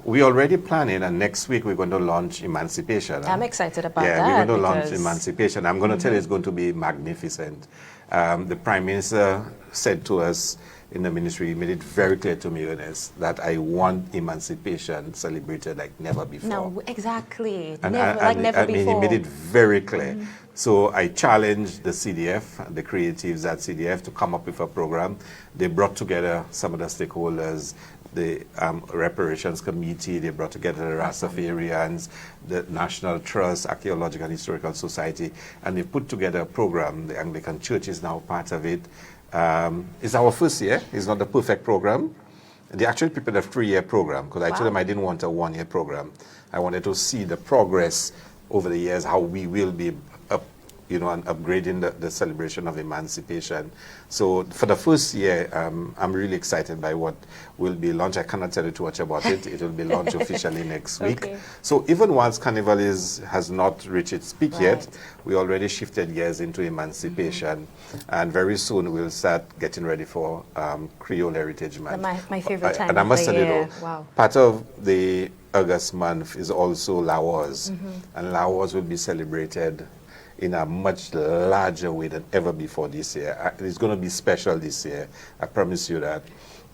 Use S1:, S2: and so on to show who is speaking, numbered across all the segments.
S1: We already planning, and next week we're going to launch Emancipation.
S2: I'm excited about
S1: that.
S2: that.
S1: Yeah, we're going to launch Emancipation. I'm going to tell you it's going to be magnificent. The Prime Minister said to us in the ministry, he made it very clear to me, Ernest, that I want emancipation celebrated like never before.
S2: No, exactly.
S1: Never before. He made it very clear. So I challenged the CDF, the creatives at CDF, to come up with a program. They brought together some of the stakeholders, the Reparations Committee, they brought together the Rastafarians, the National Trust, Archaeological and Historical Society, and they put together a program. The Anglican Church is now part of it. It's our first year. It's not the perfect program. They actually prepared a 3-year program because I told them I didn't want a 1-year program. I wanted to see the progress over the years, how we will be and upgrading the celebration of emancipation. So for the first year, I'm really excited by what will be launched. I cannot tell you too much about it. It will be launched officially next week. Okay. So even once Carnival has not reached its peak yet, we already shifted gears into emancipation. And very soon we'll start getting ready for Creole Heritage Month.
S2: My favorite time
S1: and I must
S2: of
S1: tell
S2: the
S1: you
S2: year.
S1: though, part of the August month is also Lawos. And Lawos will be celebrated in a much larger way than ever before this year. It's going to be special this year, I promise you that.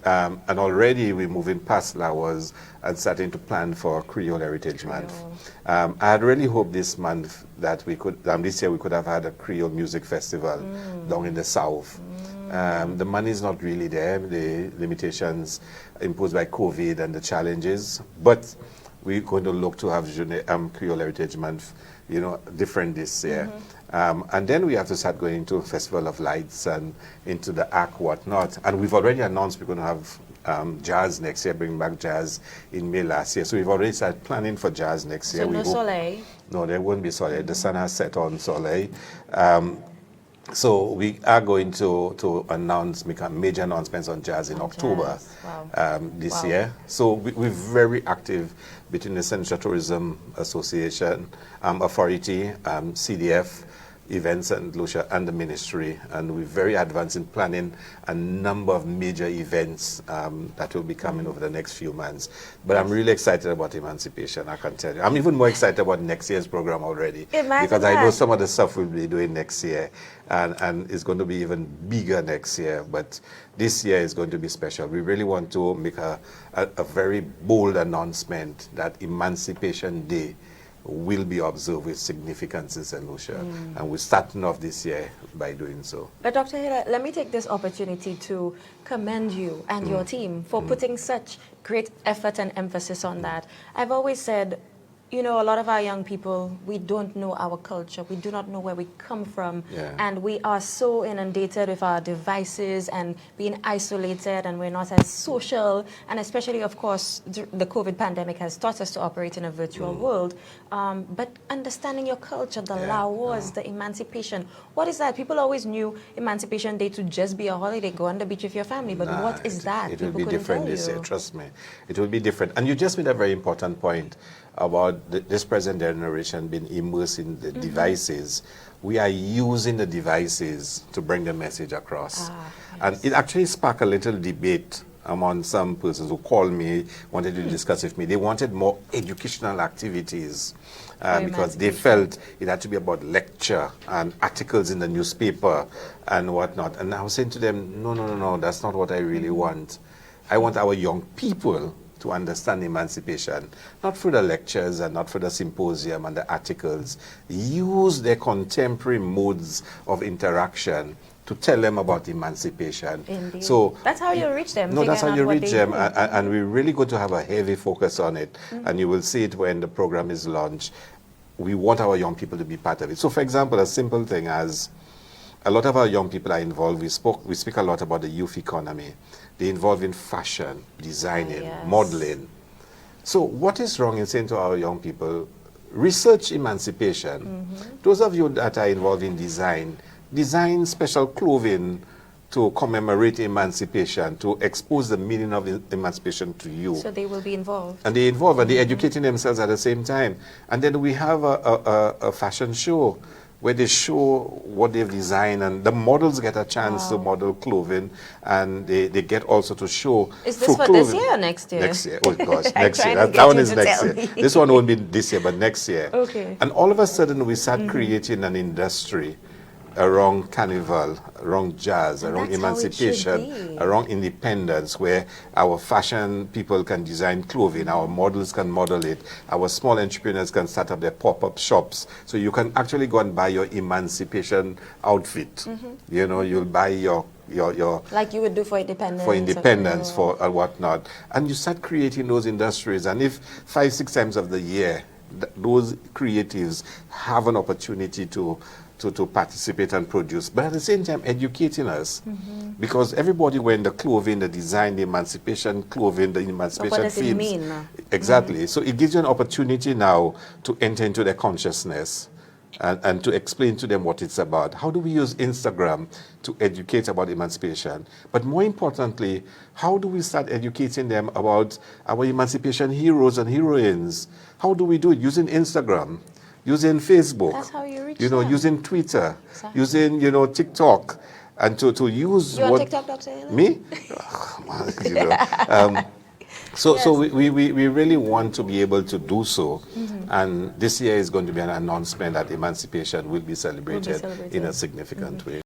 S1: And already we're moving past Lawos and starting to plan for Creole Heritage Month. I had really hoped this month that we could, this year we could have had a Creole Music Festival down in the south. The money is not really there, the limitations imposed by COVID and the challenges, but we're going to look to have Creole Heritage Month, different this year. And then we have to start going into Festival of Lights and into the ARC, whatnot. And we've already announced we're going to have jazz next year, bring back jazz in May last year. So we've already started planning for jazz next year.
S2: So no Soleil?
S1: No, there won't be Soleil. The sun has set on Soleil. So we are going to make major announcements on jazz in October this year. So we're very active between the Central Tourism Association, Authority, CDF, Events and Lucia, and the ministry. And we're very advanced in planning a number of major events that will be coming over the next few months. But I'm really excited about emancipation, I can tell you. I'm even more excited about next year's program already. Because I know some of the stuff we'll be doing next year. And it's going to be even bigger next year. But this year is going to be special. We really want to make a very bold announcement that Emancipation Day will be observed with significance in St. Lucia. And we're starting off this year by doing so.
S2: But Dr. Hilaire, let me take this opportunity to commend you and your team for putting such great effort and emphasis on that. I've always said, a lot of our young people, we don't know our culture. We do not know where we come from. And we are so inundated with our devices and being isolated, and we're not as social. And especially, of course, the COVID pandemic has taught us to operate in a virtual world. But understanding your culture, the Lawos, the emancipation, what is that? People always knew Emancipation Day to just be a holiday, go on the beach with your family. But what is that?
S1: It will be different this year, trust me. It will be different. And you just made a very important point about this present generation being immersed in the devices. We are using the devices to bring the message across. And it actually sparked a little debate among some persons who called me, wanted to discuss with me. They wanted more educational activities because they felt it had to be about lecture and articles in the newspaper and whatnot. And I was saying to them, no, that's not what I really want. I want our young people to understand emancipation, not through the lectures and not through the symposium and the articles. Use their contemporary modes of interaction to tell them about emancipation.
S2: Indeed.
S1: So
S2: that's how you reach them.
S1: No, that's how you reach them, and we're really going to have a heavy focus on it, and you will see it when the program is launched. We want our young people to be part of it. So, for example, a simple thing as a lot of our young people are involved. We speak a lot about the youth economy. They're involved in fashion, designing, modeling. So what is wrong in saying to our young people, research emancipation. Those of you that are involved in design special clothing to commemorate emancipation, to expose the meaning of emancipation to you.
S2: So they will be involved.
S1: And they're involved, and they're educating themselves at the same time. And then we have a fashion show where they show what they've designed, and the models get a chance to model clothing, and they get also to show
S2: Is this
S1: through
S2: for
S1: clothing.
S2: this year or next year?
S1: Next year. Oh gosh,
S2: I'm
S1: next year.
S2: trying to
S1: That
S2: get
S1: one
S2: you
S1: is
S2: to
S1: next
S2: tell
S1: year.
S2: me.
S1: This one won't be this year, but next year.
S2: Okay.
S1: And all of a sudden we start creating an industry around carnival, around jazz,
S2: And
S1: around
S2: that's how it should
S1: emancipation,
S2: be.
S1: around independence, where our fashion people can design clothing, our models can model it, our small entrepreneurs can start up their pop-up shops. So you can actually go and buy your emancipation outfit. You know, you'll buy your
S2: Like you would do for independence.
S1: for independence, for whatnot, and you start creating those industries. And if 5-6 times of the year, those creatives have an opportunity to participate and produce, but at the same time educating us, because everybody wearing the clothing, the design, the emancipation clothing, the emancipation
S2: what does it
S1: themes.
S2: mean now?
S1: Exactly. So it gives you an opportunity now to enter into their consciousness and to explain to them what it's about. How do we use Instagram to educate about emancipation? But more importantly, how do we start educating them about our emancipation heroes and heroines? How do we do it? Using Instagram, using Facebook.
S2: That's how you reach
S1: You know,
S2: them.
S1: using Twitter,
S2: Exactly.
S1: using, TikTok, and to use
S2: You on
S1: what...
S2: TikTok, Dr. Hilaire?
S1: Me? Oh, man, So we really want to be able to do so. And this year is going to be an announcement that emancipation will be celebrated in a significant way.